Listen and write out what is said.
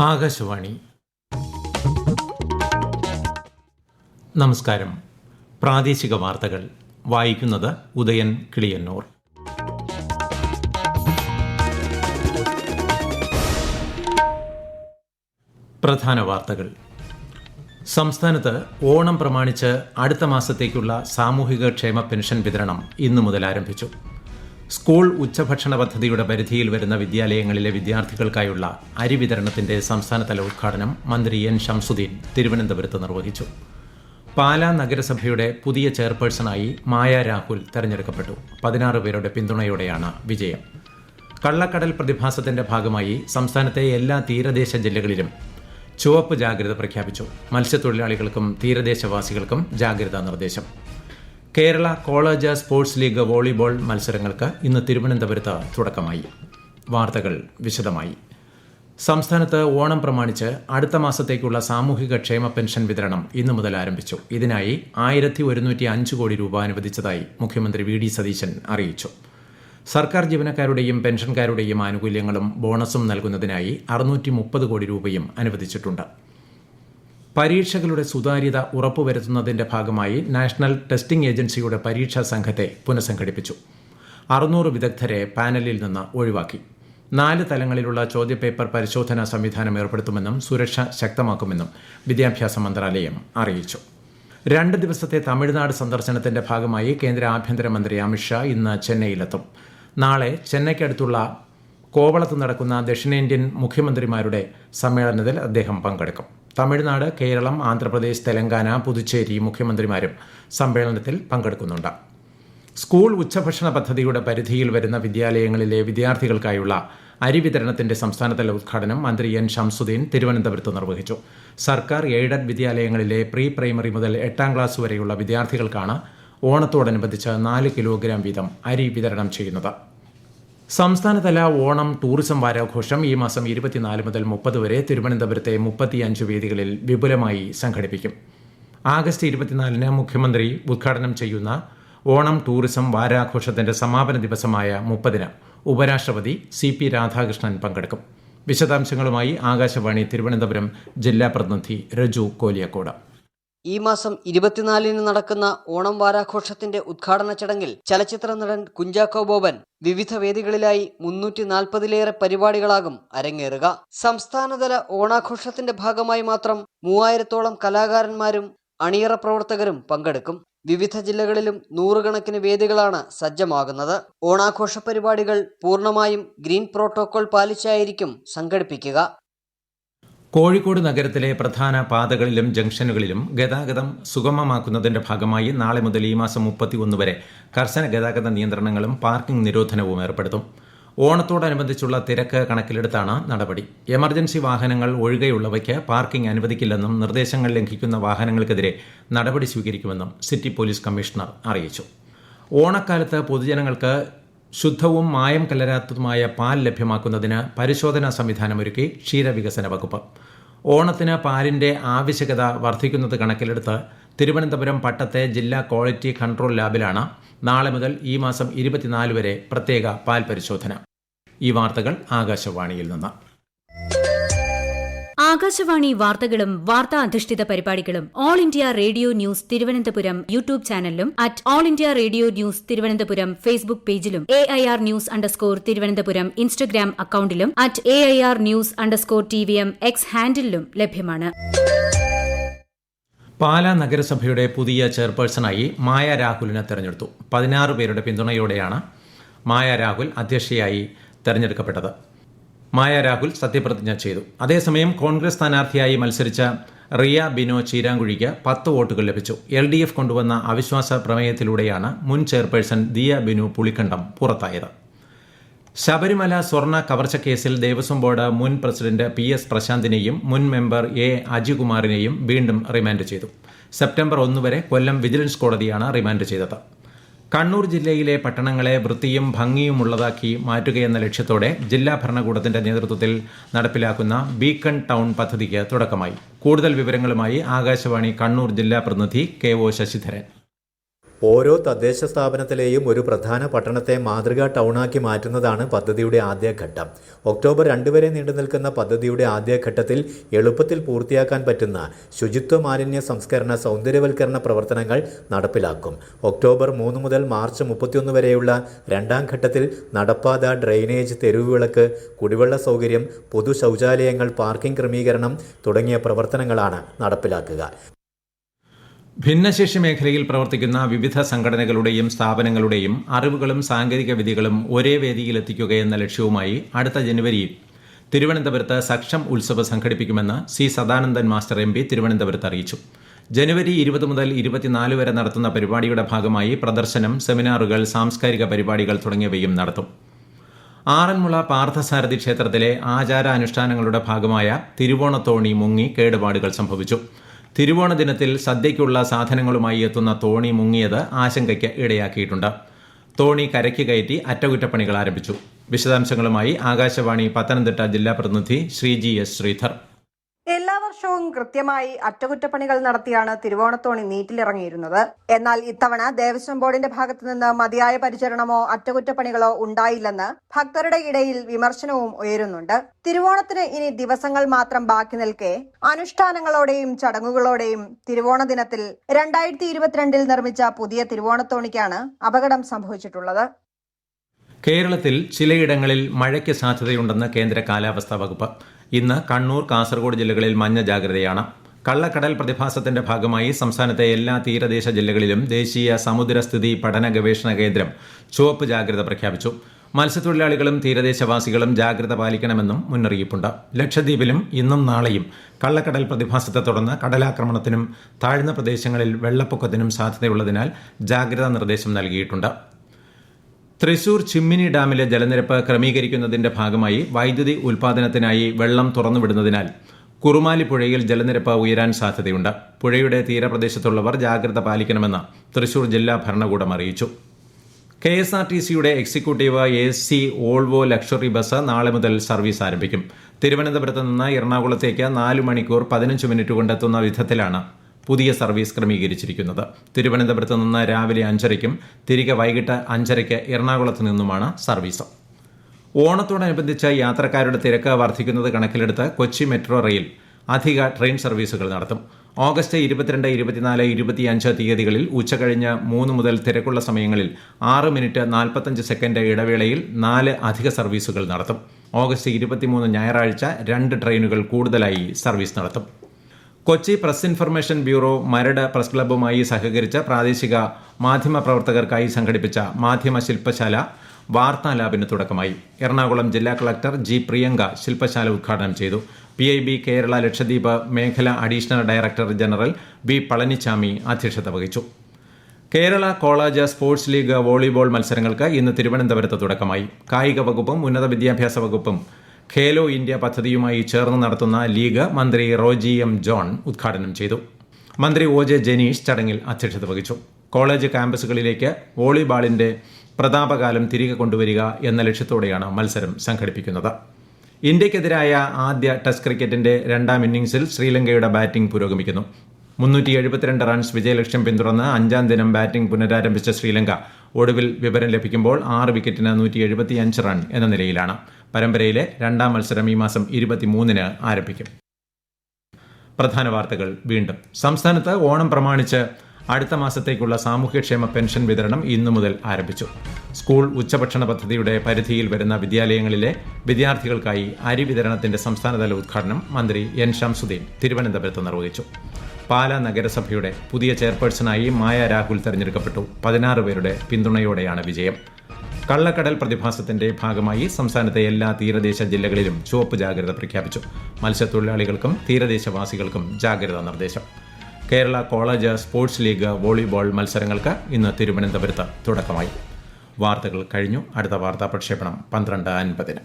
ആകാശവാണി. നമസ്കാരം. പ്രാദേശിക വാർത്തകൾ വായിക്കുന്നത് ഉദയൻ കിളിയന്നൂർ. പ്രധാന വാർത്തകൾ. സംസ്ഥാനത്ത് ഓണം പ്രമാണിച്ച് അടുത്ത മാസത്തേക്കുള്ള സാമൂഹിക ക്ഷേമ പെൻഷൻ വിതരണം ഇന്നു മുതൽ ആരംഭിച്ചു. സ്കൂൾ ഉച്ചഭക്ഷണ പദ്ധതിയുടെ പരിധിയിൽ വരുന്ന വിദ്യാലയങ്ങളിലെ വിദ്യാർത്ഥികൾക്കായുള്ള അരി വിതരണത്തിന്റെ സംസ്ഥാനതല ഉദ്ഘാടനം മന്ത്രി എൻ ശംസുദ്ദീൻ തിരുവനന്തപുരത്ത് നിർവഹിച്ചു. പാലാ നഗരസഭയുടെ പുതിയ ചെയർപേഴ്സണായി മായ രാഹുൽ തെരഞ്ഞെടുക്കപ്പെട്ടു. 16 പേരുടെ പിന്തുണയോടെയാണ് വിജയം. കള്ളക്കടൽ പ്രതിഭാസത്തിന്റെ ഭാഗമായി സംസ്ഥാനത്തെ എല്ലാ തീരദേശ ജില്ലകളിലും ചുവപ്പ് ജാഗ്രത പ്രഖ്യാപിച്ചു. മത്സ്യത്തൊഴിലാളികൾക്കും തീരദേശവാസികൾക്കും ജാഗ്രതാ നിർദ്ദേശം. Kerala college sports league volleyball മത്സരങ്ങൾക്ക് ഇന്ന് തിരുവനന്തപുരത്ത് തുടക്കമായി. വാർത്തകൾ വിശദമായി. സംസ്ഥാനത്ത് ഓണം പ്രമാണിച്ച് അടുത്ത മാസത്തേക്കുള്ള സാമൂഹിക ക്ഷേമ പെൻഷൻ വിതരണം ഇന്നു മുതൽ ആരംഭിച്ചു. ഇതിനായി 1105 കോടി രൂപ അനുവദിച്ചതായി മുഖ്യമന്ത്രി വി ഡി സതീശൻ അറിയിച്ചു. സർക്കാർ ജീവനക്കാരുടെയും പെൻഷൻകാരുടെയും ആനുകൂല്യങ്ങളും ബോണസും നൽകുന്നതിനായി 630 കോടി രൂപയും അനുവദിച്ചിട്ടുണ്ട്. പരീക്ഷകളുടെ സുതാര്യത ഉറപ്പുവരുത്തുന്നതിന്റെ ഭാഗമായി നാഷണൽ ടെസ്റ്റിംഗ് ഏജൻസിയുടെ പരീക്ഷാ സംഘത്തെ പുനഃസംഘടിപ്പിച്ചു. 600 വിദഗ്ധരെ പാനലിൽ നിന്ന് ഒഴിവാക്കി. 4 തലങ്ങളിലുള്ള ചോദ്യപേപ്പർ പരിശോധനാ സംവിധാനം ഏർപ്പെടുത്തുമെന്നും സുരക്ഷ ശക്തമാക്കുമെന്നും വിദ്യാഭ്യാസ മന്ത്രാലയം അറിയിച്ചു. 2 ദിവസത്തെ തമിഴ്നാട് സന്ദർശനത്തിന്റെ ഭാഗമായി കേന്ദ്ര ആഭ്യന്തരമന്ത്രി അമിത്ഷാ ഇന്ന് ചെന്നൈയിലെത്തും. നാളെ ചെന്നൈക്കടുത്തുള്ള കോവളത്ത് നടക്കുന്ന ദക്ഷിണേന്ത്യൻ മുഖ്യമന്ത്രിമാരുടെ സമ്മേളനത്തിൽ അദ്ദേഹം പങ്കെടുക്കും. തമിഴ്നാട്, കേരളം, ആന്ധ്രാപ്രദേശ്, തെലങ്കാന, പുതുച്ചേരി മുഖ്യമന്ത്രിമാരും സമ്മേളനത്തിൽ പങ്കെടുക്കുന്നുണ്ട്. സ്കൂൾ ഉച്ചഭക്ഷണ പദ്ധതിയുടെ പരിധിയിൽ വരുന്ന വിദ്യാലയങ്ങളിലെ വിദ്യാർത്ഥികൾക്കായുള്ള അരി വിതരണത്തിന്റെ സംസ്ഥാനതല ഉദ്ഘാടനം മന്ത്രി എൻ ശംസുദ്ദീൻ തിരുവനന്തപുരത്ത് നിർവഹിച്ചു. സർക്കാർ എയ്ഡഡ് വിദ്യാലയങ്ങളിലെ പ്രീ പ്രൈമറി മുതൽ 8ാം ക്ലാസ് വരെയുള്ള വിദ്യാർത്ഥികൾക്കാണ് ഓണത്തോടനുബന്ധിച്ച് 4 കിലോഗ്രാം വീതം അരി വിതരണം ചെയ്യുന്നത്. സംസ്ഥാനതല ഓണം ടൂറിസം വാരാഘോഷം ഈ മാസം 24 മുതൽ 30 വരെ തിരുവനന്തപുരത്തെ 35 വേദികളിൽ വിപുലമായി സംഘടിപ്പിക്കും. ആഗസ്റ്റ് 24 മുഖ്യമന്ത്രി ഉദ്ഘാടനം ചെയ്യുന്ന ഓണം ടൂറിസം വാരാഘോഷത്തിന്റെ സമാപന ദിവസമായ 30 ഉപരാഷ്ട്രപതി CP രാധാകൃഷ്ണൻ പങ്കെടുക്കും. വിശദാംശങ്ങളുമായി ആകാശവാണി തിരുവനന്തപുരം ജില്ലാ പ്രതിനിധി രജു കോലിയക്കോട്. ഈ മാസം 24 നടക്കുന്ന ഓണം വാരാഘോഷത്തിന്റെ ഉദ്ഘാടന ചടങ്ങിൽ ചലച്ചിത്ര നടൻ കുഞ്ചാക്കോ ബോബൻ വിവിധ വേദികളിലായി 340-ലേറെ പരിപാടികളാകും അരങ്ങേറുക. സംസ്ഥാനതല ഓണാഘോഷത്തിന്റെ ഭാഗമായി മാത്രം 3000-ഓളം കലാകാരന്മാരും അണിയറ പ്രവർത്തകരും പങ്കെടുക്കും. വിവിധ ജില്ലകളിലും 100 കണക്കിന് വേദികളാണ് സജ്ജമാകുന്നത്. ഓണാഘോഷ പരിപാടികൾ പൂർണ്ണമായും ഗ്രീൻ പ്രോട്ടോകോൾ പാലിച്ചായിരിക്കും സംഘടിപ്പിക്കുക. കോഴിക്കോട് നഗരത്തിലെ പ്രധാന പാതകളിലും ജംഗ്ഷനുകളിലും ഗതാഗതം സുഗമമാക്കുന്നതിന്റെ ഭാഗമായി നാളെ മുതൽ ഈ മാസം 31 വരെ കർശന ഗതാഗത നിയന്ത്രണങ്ങളും പാർക്കിംഗ് നിരോധനവും ഏർപ്പെടുത്തും. ഓണത്തോടനുബന്ധിച്ചുള്ള തിരക്ക് കണക്കിലെടുത്താണ് നടപടി. എമർജൻസി വാഹനങ്ങൾ ഒഴികെയുള്ളവയ്ക്ക് പാർക്കിംഗ് അനുവദിക്കില്ലെന്നും നിർദ്ദേശങ്ങൾ ലംഘിക്കുന്ന വാഹനങ്ങൾക്കെതിരെ നടപടി സ്വീകരിക്കുമെന്നും സിറ്റി പോലീസ് കമ്മീഷണർ അറിയിച്ചു. ഓണക്കാലത്ത് പൊതുജനങ്ങൾക്ക് ശുദ്ധവും മായം കലരാത്തതുമായ പാൽ ലഭ്യമാക്കുന്നതിന് പരിശോധനാ സംവിധാനമൊരുക്കി ക്ഷീരവികസന വകുപ്പ്. ഓണത്തിന് പാലിന്റെ ആവശ്യകത വർദ്ധിക്കുന്നത് കണക്കിലെടുത്ത് തിരുവനന്തപുരം പട്ടത്തെ ജില്ലാ ക്വാളിറ്റി കൺട്രോൾ ലാബിലാണ് നാളെ മുതൽ ഈ മാസം 24 വരെ പ്രത്യേക പാൽ പരിശോധന. ഈ വാർത്തകൾ ആകാശവാണിയിൽ നിന്ന്. ആകാശവാണി വാർത്തകളും വാർത്താ അധിഷ്ഠിത പരിപാടികളും All India Radio News Thiruvananthapuram YouTube ചാനലിലും All India Radio News Thiruvananthapuram Facebook പേജിലും AIR ന്യൂസ് _തിരുവനന്തപുരം ഇൻസ്റ്റഗ്രാം അക്കൌണ്ടിലും AIR ന്യൂസ് _TVM X ഹാൻഡിലും ലഭ്യമാണ്. പാലാ നഗരസഭയുടെ പുതിയ ചെയർപേഴ്സണായി മായ രാഹുലിനെ തെരഞ്ഞെടുത്തു. 16 പേരുടെ പിന്തുണയോടെയാണ് മായ രാഹുൽ അധ്യക്ഷയായി തെരഞ്ഞെടുക്കപ്പെട്ടത്. മായ രാഹുൽ സത്യപ്രതിജ്ഞ ചെയ്തു. അതേസമയം കോൺഗ്രസ് സ്ഥാനാർത്ഥിയായി മത്സരിച്ച റിയ ബിനോ ചീരാങ്കുഴിക്ക് 10 വോട്ടുകൾ ലഭിച്ചു. LDF കൊണ്ടുവന്ന അവിശ്വാസ പ്രമേയത്തിലൂടെയാണ് മുൻ ചെയർപേഴ്സൺ ദിയ ബിനു പുളിക്കണ്ടം പുറത്തായത്. ശബരിമല സ്വർണ്ണ കവർച്ചക്കേസിൽ ദേവസ്വം ബോർഡ് മുൻ പ്രസിഡന്റ് PS പ്രശാന്തിനെയും മുൻ മെമ്പർ A അജികുമാറിനെയും വീണ്ടും റിമാൻഡ് ചെയ്തു. സെപ്റ്റംബർ 1 വരെ കൊല്ലം വിജിലൻസ് കോടതിയാണ് റിമാൻഡ് ചെയ്തത്. കണ്ണൂർ ജില്ലയിലെ പട്ടണങ്ങളെ വൃത്തിയും ഭംഗിയുമുള്ളതാക്കി മാറ്റുകയെന്ന ലക്ഷ്യത്തോടെ ജില്ലാ ഭരണകൂടത്തിന്റെ നേതൃത്വത്തിൽ നടപ്പിലാക്കുന്ന ബീക്കൺ ടൗൺ പദ്ധതിക്ക് തുടക്കമായി. കൂടുതൽ വിവരങ്ങളുമായി ആകാശവാണി കണ്ണൂർ ജില്ലാ പ്രതിനിധി KO ശശിധരൻ. ഓരോ തദ്ദേശ സ്ഥാപനത്തിലെയും ഒരു പ്രധാന പട്ടണത്തെ മാതൃകാ ടൗണാക്കി മാറ്റുന്നതാണ് പദ്ധതിയുടെ ആദ്യഘട്ടം. ഒക്ടോബർ 2 വരെ നീണ്ടുനിൽക്കുന്ന പദ്ധതിയുടെ ആദ്യഘട്ടത്തിൽ എളുപ്പത്തിൽ പൂർത്തിയാക്കാൻ പറ്റുന്ന ശുചിത്വ മാലിന്യ സംസ്കരണ സൗന്ദര്യവൽക്കരണ പ്രവർത്തനങ്ങൾ നടപ്പിലാക്കും. ഒക്ടോബർ 3 മുതൽ മാർച്ച് 31 വരെയുള്ള രണ്ടാം ഘട്ടത്തിൽ നടപ്പാത, ഡ്രെയിനേജ്, തെരുവുവിളക്ക്, കുടിവെള്ള സൗകര്യം, പൊതു ശൗചാലയങ്ങൾ, പാർക്കിംഗ് ക്രമീകരണം തുടങ്ങിയ പ്രവർത്തനങ്ങളാണ് നടപ്പിലാക്കുക. ഭിന്നശേഷി മേഖലയിൽ പ്രവർത്തിക്കുന്ന വിവിധ സംഘടനകളുടെയും സ്ഥാപനങ്ങളുടെയും അറിവുകളും സാങ്കേതിക വിദ്യകളും ഒരേ വേദിയിലെത്തിക്കുകയെന്ന ലക്ഷ്യവുമായി അടുത്ത ജനുവരിയിൽ തിരുവനന്തപുരത്ത് സക്ഷം ഉത്സവ് സംഘടിപ്പിക്കുമെന്ന് സി സദാനന്ദൻ മാസ്റ്റർ MP തിരുവനന്തപുരത്ത് അറിയിച്ചു. ജനുവരി 20 മുതൽ 24 വരെ നടത്തുന്ന പരിപാടിയുടെ ഭാഗമായി പ്രദർശനം, സെമിനാറുകൾ, സാംസ്കാരിക പരിപാടികൾ തുടങ്ങിയവയും നടത്തും. ആറന്മുള പാർത്ഥസാരഥി ക്ഷേത്രത്തിലെ ആചാരാനുഷ്ഠാനങ്ങളുടെ ഭാഗമായ തിരുവോണത്തോണി മുങ്ങി കേടുപാടുകൾ സംഭവിച്ചു. തിരുവോണ ദിനത്തിൽ സദ്യയ്ക്കുള്ള സാധനങ്ങളുമായി എത്തുന്ന തോണി മുങ്ങിയത് ആശങ്കയ്ക്ക് ഇടയാക്കിയിട്ടുണ്ട്. തോണി കരയ്ക്ക് കയറ്റി അറ്റകുറ്റപ്പണികൾ ആരംഭിച്ചു. വിശദാംശങ്ങളുമായി ആകാശവാണി പത്തനംതിട്ട ജില്ലാ പ്രതിനിധി ശ്രീജി എസ് ശ്രീധർ. എല്ലാ വർഷവും കൃത്യമായി അറ്റകുറ്റപ്പണികൾ നടത്തിയാണ് തിരുവോണത്തോണി നീറ്റിലിറങ്ങിയിരുന്നത്. എന്നാൽ ഇത്തവണ ദേവസ്വം ബോർഡിന്റെ ഭാഗത്തു നിന്ന് മതിയായ പരിചരണമോ അറ്റകുറ്റപ്പണികളോ ഉണ്ടായില്ലെന്ന് ഭക്തരുടെ ഇടയിൽ വിമർശനവും ഉയരുന്നുണ്ട്. തിരുവോണത്തിന് ഇനി ദിവസങ്ങൾ മാത്രം ബാക്കി നിൽക്കെ അനുഷ്ഠാനങ്ങളോടെയും ചടങ്ങുകളോടെയും തിരുവോണ ദിനത്തിൽ 2022 നിർമ്മിച്ച പുതിയ തിരുവോണത്തോണിക്കാണ് അപകടം സംഭവിച്ചിട്ടുള്ളത്. കേരളത്തിൽ ചിലയിടങ്ങളിൽ മഴയ്ക്ക് സാധ്യതയുണ്ടെന്ന് കേന്ദ്ര കാലാവസ്ഥാ വകുപ്പ്. ഇന്ന് കണ്ണൂർ, കാസർഗോഡ് ജില്ലകളിൽ മഞ്ഞ ജാഗ്രതയാണ്. കള്ളക്കടൽ പ്രതിഭാസത്തിന്റെ ഭാഗമായി സംസ്ഥാനത്തെ എല്ലാ തീരദേശ ജില്ലകളിലും ദേശീയ സമുദ്രസ്ഥിതി പഠന ഗവേഷണ കേന്ദ്രം ചുവപ്പ് ജാഗ്രത പ്രഖ്യാപിച്ചു. മത്സ്യത്തൊഴിലാളികളും തീരദേശവാസികളും ജാഗ്രത പാലിക്കണമെന്നും മുന്നറിയിപ്പുണ്ട്. ലക്ഷദ്വീപിലും ഇന്നും നാളെയും കള്ളക്കടൽ പ്രതിഭാസത്തെ തുടർന്ന് കടലാക്രമണത്തിനും താഴ്ന്ന പ്രദേശങ്ങളിൽ വെള്ളപ്പൊക്കത്തിനും സാധ്യതയുള്ളതിനാൽ ജാഗ്രതാ നിർദ്ദേശം നൽകിയിട്ടുണ്ട്. തൃശൂർ ചിമ്മിനി ഡാമിലെ ജലനിരപ്പ് ക്രമീകരിക്കുന്നതിന്റെ ഭാഗമായി വൈദ്യുതി ഉൽപാദനത്തിനായി വെള്ളം തുറന്നുവിടുന്നതിനാൽ കുറുമാലി പുഴയിൽ ജലനിരപ്പ് ഉയരാൻ സാധ്യതയുണ്ട്. പുഴയുടെ തീരപ്രദേശത്തുള്ളവർ ജാഗ്രത പാലിക്കണമെന്ന് തൃശൂർ ജില്ലാ ഭരണകൂടം അറിയിച്ചു. KSRTCയുടെ executive AC Volvo luxury bus നാളെ മുതൽ സർവീസ് ആരംഭിക്കും. തിരുവനന്തപുരത്ത് നിന്ന് എറണാകുളത്തേക്ക് 4 മണിക്കൂർ 15 മിനിറ്റ് കൊണ്ടെത്തുന്ന വിധത്തിലാണ് പുതിയ സർവീസ് ക്രമീകരിച്ചിരിക്കുന്നത്. തിരുവനന്തപുരത്ത് നിന്ന് രാവിലെ 5:30ക്കും തിരികെ വൈകിട്ട് 5:30ക്ക് എറണാകുളത്ത് നിന്നുമാണ് സർവീസ്. ഓണത്തോടനുബന്ധിച്ച് യാത്രക്കാരുടെ തിരക്ക് വർദ്ധിക്കുന്നത് കണക്കിലെടുത്ത് കൊച്ചി മെട്രോ റെയിൽ അധിക ട്രെയിൻ സർവീസുകൾ നടത്തും. ഓഗസ്റ്റ് 22, 24, 25 തീയതികളിൽ ഉച്ചകഴിഞ്ഞ് 3 മുതൽ തിരക്കുള്ള സമയങ്ങളിൽ 6 മിനിറ്റ് 45 സെക്കൻഡ് ഇടവേളയിൽ 4 അധിക സർവീസുകൾ നടത്തും. ഓഗസ്റ്റ് 23 ഞായറാഴ്ച 2 ട്രെയിനുകൾ കൂടുതലായി സർവീസ് നടത്തും. Kochi press information bureau, Maradu press ക്ലബ്ബുമായി സഹകരിച്ച് പ്രാദേശിക മാധ്യമ പ്രവർത്തകർക്കായി സംഘടിപ്പിച്ച മാധ്യമ ശില്പശാല വാർത്താ ലാബിന് തുടക്കമായി. എറണാകുളം ജില്ലാ കളക്ടർ G. പ്രിയങ്ക ശില്പശാല ഉദ്ഘാടനം ചെയ്തു. PIB കേരള ലക്ഷദ്വീപ് മേഖല additional director general B. Palaniswami അധ്യക്ഷത വഹിച്ചു. Kerala college sports league volleyball മത്സരങ്ങൾക്ക് ഇന്ന് തിരുവനന്തപുരത്ത് തുടക്കമായി. കായിക വകുപ്പും ഉന്നത വിദ്യാഭ്യാസ വകുപ്പും ഖേലോ ഇന്ത്യ പദ്ധതിയുമായി ചേർന്ന് നടത്തുന്ന ലീഗ് മന്ത്രി റോജി M. ജോൺ ഉദ്ഘാടനം ചെയ്തു. മന്ത്രി OJ ജനീഷ് ചടങ്ങിൽ അധ്യക്ഷത വഹിച്ചു. കോളേജ് ക്യാമ്പസുകളിലേക്ക് വോളിബോളിന്റെ പ്രതാപകാലം തിരികെ കൊണ്ടുവരിക എന്ന ലക്ഷ്യത്തോടെയാണ് മത്സരം സംഘടിപ്പിക്കുന്നത്. ഇന്ത്യക്കെതിരായ ആദ്യ ടെസ്റ്റ് ക്രിക്കറ്റിന്റെ 2ാം ഇന്നിംഗ്സിൽ ശ്രീലങ്കയുടെ ബാറ്റിംഗ് പുരോഗമിക്കുന്നു. 372 റൺസ് വിജയലക്ഷ്യം പിന്തുടർന്ന് 5ാം ദിനം ബാറ്റിംഗ് പുനരാരംഭിച്ച ശ്രീലങ്ക ഒടുവിൽ വിവരം ലഭിക്കുമ്പോൾ 6 വിക്കറ്റിന് 175 റൺ എന്ന നിലയിലാണ്. പരമ്പരയിലെ 2ാം മത്സരം ഈ മാസം 23-ന് ആരംഭിക്കും. പ്രധാന വാർത്തകൾ വീണ്ടും. സംസ്ഥാനത്ത് ഓണം പ്രമാണിച്ച് അടുത്ത മാസത്തേക്കുള്ള സാമൂഹ്യക്ഷേമ പെൻഷൻ വിതരണം ഇന്നു മുതൽ ആരംഭിച്ചു. സ്കൂൾ ഉച്ചഭക്ഷണ പദ്ധതിയുടെ പരിധിയിൽ വരുന്ന വിദ്യാലയങ്ങളിലെ വിദ്യാർത്ഥികൾക്കായി അരി വിതരണത്തിന്റെ സംസ്ഥാനതല ഉദ്ഘാടനം മന്ത്രി N. ഷംസുദ്ദീൻ തിരുവനന്തപുരത്ത് നിർവഹിച്ചു. പാലാ നഗരസഭയുടെ പുതിയ ചെയർപേഴ്സണായി മായ രാഹുൽ തെരഞ്ഞെടുക്കപ്പെട്ടു. 16 പേരുടെ പിന്തുണയോടെയാണ് വിജയം. കള്ളക്കടൽ പ്രതിഭാസത്തിന്റെ ഭാഗമായി സംസ്ഥാനത്തെ എല്ലാ തീരദേശ ജില്ലകളിലും ചുവപ്പ് ജാഗ്രത പ്രഖ്യാപിച്ചു. മത്സ്യത്തൊഴിലാളികൾക്കും തീരദേശവാസികൾക്കും ജാഗ്രതാ നിർദ്ദേശം. Kerala college sports league volleyball മത്സരങ്ങൾക്ക് ഇന്ന് തിരുവനന്തപുരത്ത് തുടക്കമായി. വാർത്തകൾ കഴിഞ്ഞു. അടുത്ത വാർത്താ പ്രക്ഷേപണം 12:50.